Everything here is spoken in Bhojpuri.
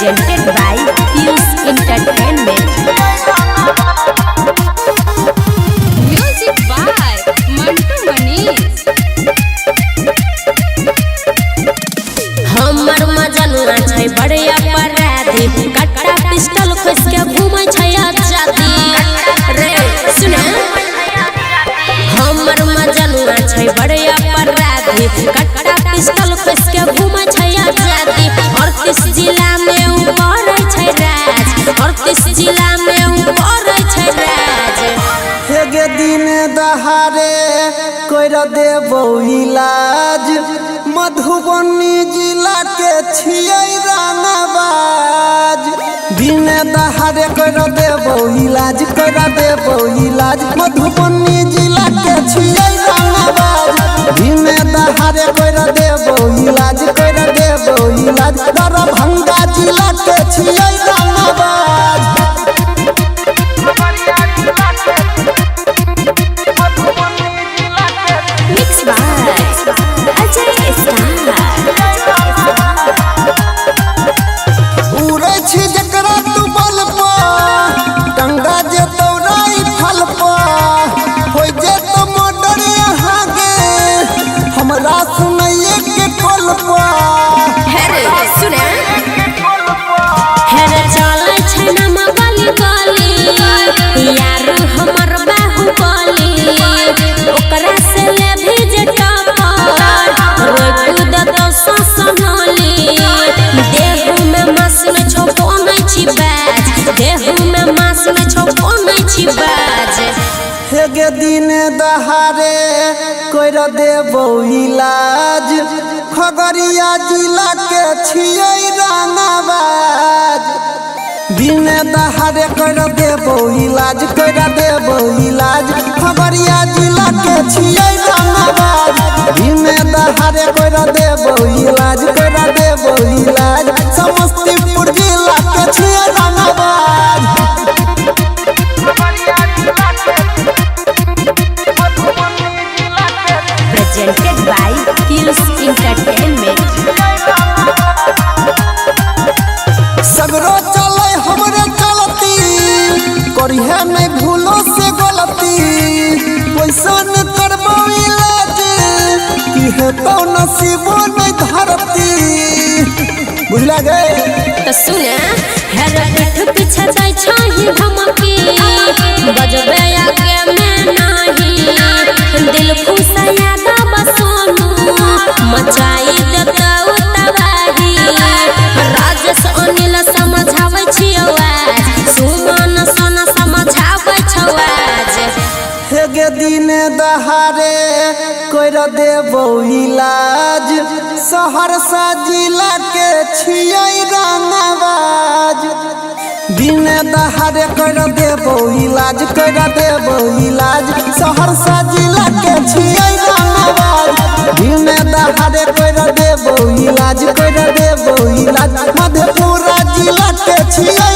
presented by Fuse Entertainment. Music by Mantu Manish. हमर मजनुआ छै बड़े अपराधी, कट्टा पिस्टल खोस के घूमै छै आजादी रे सुने। हमर मजनुआ छै बड़े अपराधी, कट्टा पिस्टल खोस के घूमै छै आजादी। 38 जिला में उ करे छै राज, 38 जिला में उ करे छै राज। हेगे दिन दहाड़े कर देबो इलाज, मधुबनी जिला के छियै रानाबाज। दिन दहाड़े कर देबो इलाज, कर देबो इलाज, मधुबनी जिला के छियै रानाबाज। दिन दहाड़े कर देबो इलाज, कर देबो इलाज, दरभंगा जिला के छियै रानाबाज। Mixed by Ajay Star. उड़े छी जकरा तू बल पर, टंगा जे तोराई फल पर, हो जे तो मोटर यहाँ गे हमरा सुनैये के कल पर। हेरे सुने हेरे चले छै ना मगली गली, यार हमर बाहुबली। ओकरा से ले भेज टपर, रोई कूद तो ससनली। देहू में मास में छोपो नहीं छी बाज, देहू में मास में छोपो नहीं छी बाज। हेगे दिन दहाड़े कर देबो इलाज, खगड़िया जिला के छियै रानाबाज। दिन दहाड़े कर देबो इलाज, कर देबो इलाज, खगड़िया जिला के छियै रानाबाज। दिन दहाड़े कर देबो इलाज, कर देबो इलाज, समस्तीपुर जिला के छियै रानाबाज। Presented by Fuse Entertainment. सगरो चले हमरे चलती, करिहे नहीं भूलो से गलती। पैसा न करबो इलाज, कि हेतौ नसीबो नहीं धरती। बुझला गए तो सुने हेरे पीठ पीछे जाय छही धमकी, बजबे आगे में नाही। दिल खुशया दब सोनू, मचाई देता तबाही। राजेश अनिल समझावे छियो आज, सुमन सोना समझावे छौ आज। हेगे दिन दहाड़े कर देबो इलाज, सहरसा जिला के छियै रानाबाज। दिन दहाड़े कर देबो इलाज, कर देबो इलाज, सहरसा जिला के छियै रानाबाज। दिन दहाड़े कर देबो इलाज, कर देबो इलाज, मधेपुरा जिला के छियै